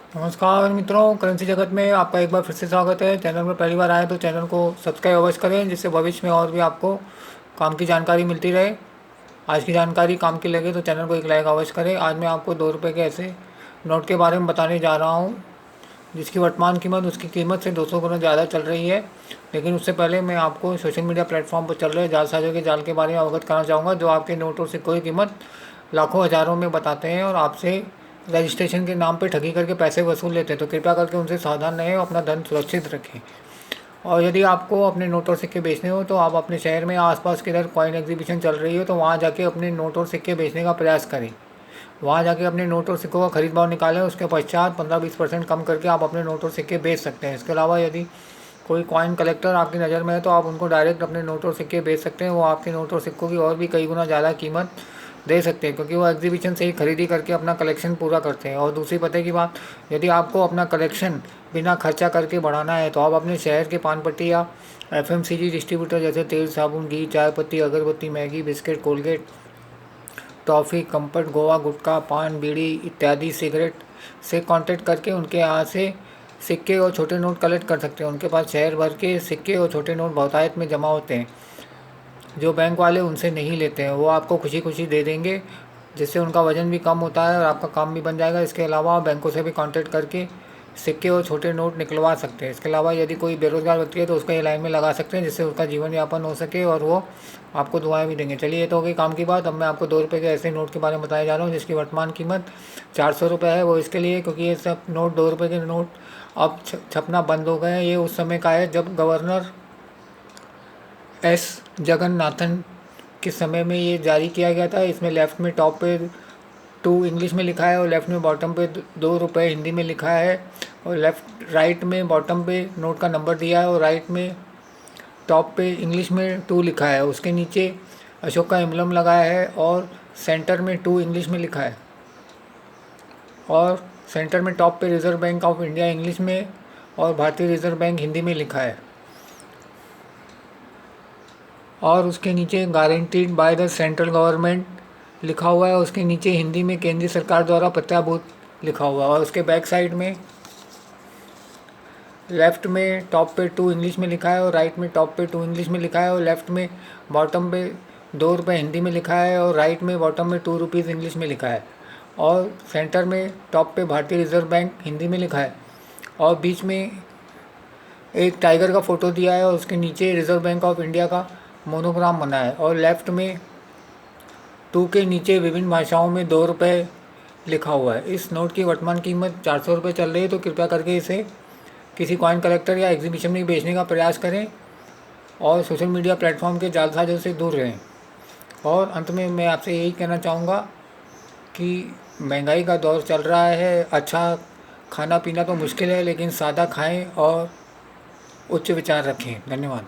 नमस्कार मित्रों, करेंसी जगत में आपका एक बार फिर से स्वागत है। चैनल पर पहली बार आए तो चैनल को सब्सक्राइब अवश्य करें, जिससे भविष्य में और भी आपको काम की जानकारी मिलती रहे। आज की जानकारी काम की लगे तो चैनल को एक लाइक अवश्य करें। आज मैं आपको 2 रुपये के ऐसे नोट के बारे में बताने जा रहा हूँ जिसकी वर्तमान कीमत उसकी कीमत से 200 गुना ज़्यादा चल रही है। लेकिन उससे पहले मैं आपको सोशल मीडिया प्लेटफॉर्म पर चल रहे जालसाजों के जाल के बारे में अवगत कराना चाहूँगा, जो आपके नोट और सिक्कों की कीमत लाखों हज़ारों में बताते हैं और आपसे रजिस्ट्रेशन के नाम पे ठगी करके पैसे वसूल लेते हैं। तो कृपया करके उनसे सावधान रहें और अपना धन सुरक्षित रखें। और यदि आपको अपने नोट और सिक्के बेचने हो तो आप अपने शहर में आसपास किधर कॉइन एग्जीबिशन चल रही हो तो वहाँ जाके अपने नोट और सिक्के बेचने का प्रयास करें। वहाँ जाके अपने नोट और सिक्कों का खरीद भाव निकालें। उसके पश्चात 15-20% कम करके आप अपने नोट और सिक्के बेच सकते हैं। इसके अलावा यदि कोई कॉइन कलेक्टर आपकी नज़र में है तो आप उनको डायरेक्ट अपने नोट और सिक्के बेच सकते हैं। वो आपके नोट और सिक्कों की और भी कई गुना ज़्यादा कीमत दे सकते हैं, क्योंकि वो एग्जीबिशन से ही खरीदी करके अपना कलेक्शन पूरा करते हैं। और दूसरी पते की बात, यदि आपको अपना कलेक्शन बिना खर्चा करके बढ़ाना है तो आप अपने शहर के पान पट्टी या FMCG डिस्ट्रीब्यूटर जैसे तेल, साबुन, घी, चाय पत्ती, अगरबत्ती, मैगी, बिस्किट, कोलगेट, टॉफ़ी, कंपट, गोवा, गुटखा, पान, बीड़ी इत्यादि सिगरेट से कांटेक्ट करके उनके यहाँ से सिक्के और छोटे नोट कलेक्ट कर सकते हैं। उनके पास शहर भर के सिक्के और छोटे नोट बहुतायत में जमा होते हैं, जो बैंक वाले उनसे नहीं लेते हैं। वो आपको खुशी खुशी दे देंगे, जिससे उनका वज़न भी कम होता है और आपका काम भी बन जाएगा। इसके अलावा आप बैंकों से भी कांटेक्ट करके सिक्के और छोटे नोट निकलवा सकते हैं। इसके अलावा यदि कोई बेरोजगार व्यक्ति है तो उसका ये लाइन में लगा सकते हैं, जिससे उसका जीवन यापन हो सके और वो आपको दुआएं भी देंगे। चलिए, ये तो हो गई काम की बात। अब मैं आपको 2 रुपये के ऐसे नोट के बारे में बताया जा रहा हूँ जिसकी वर्तमान कीमत 400 रुपये है। वो इसके लिए क्योंकि ये सब नोट 2 रुपये के नोट अब छपना बंद हो गए हैं। ये उस समय का है जब गवर्नर एस जगन्नाथन के समय में ये जारी किया गया था। इसमें लेफ़्ट में टॉप पे 2 इंग्लिश में लिखा है और लेफ़्ट में बॉटम पे 2 रुपये हिंदी में लिखा है। और राइट में बॉटम पे नोट का नंबर दिया है और राइट में टॉप पे इंग्लिश में 2 लिखा है। उसके नीचे अशोक का एम्बलम लगाया है और सेंटर में 2 इंग्लिश में लिखा है। और सेंटर में टॉप पे reserve bank of India English में और भारतीय रिज़र्व बैंक हिंदी में लिखा है। और उसके नीचे guaranteed by the central government लिखा हुआ है। उसके नीचे हिंदी में केंद्रीय सरकार द्वारा प्रत्याभूत लिखा हुआ है। और उसके बैक साइड में लेफ़्ट में टॉप पे 2 इंग्लिश में लिखा है और राइट में टॉप पे 2 इंग्लिश में लिखा है। और लेफ़्ट में बॉटम पे 2 रुपये हिंदी में लिखा है और राइट में बॉटम में 2 रुपीज़ इंग्लिश में लिखा है। और सेंटर में टॉप पे भारतीय रिज़र्व बैंक हिंदी में लिखा है। और बीच में एक टाइगर का फ़ोटो दिया है और उसके नीचे रिज़र्व बैंक ऑफ इंडिया का मोनोग्राम बना है। और लेफ़्ट में 2 के नीचे विभिन्न भाषाओं में 2 रुपये लिखा हुआ है। इस नोट की वर्तमान कीमत 400 रुपये चल रही है। तो कृपया करके इसे किसी कॉइन कलेक्टर या एग्जीबिशन में बेचने का प्रयास करें और सोशल मीडिया प्लेटफॉर्म के जालसाजों से दूर रहें। और अंत में मैं आपसे यही कहना चाहूँगा कि महंगाई का दौर चल रहा है। अच्छा खाना पीना तो मुश्किल है, लेकिन सादा खाएं और उच्च विचार रखें। धन्यवाद।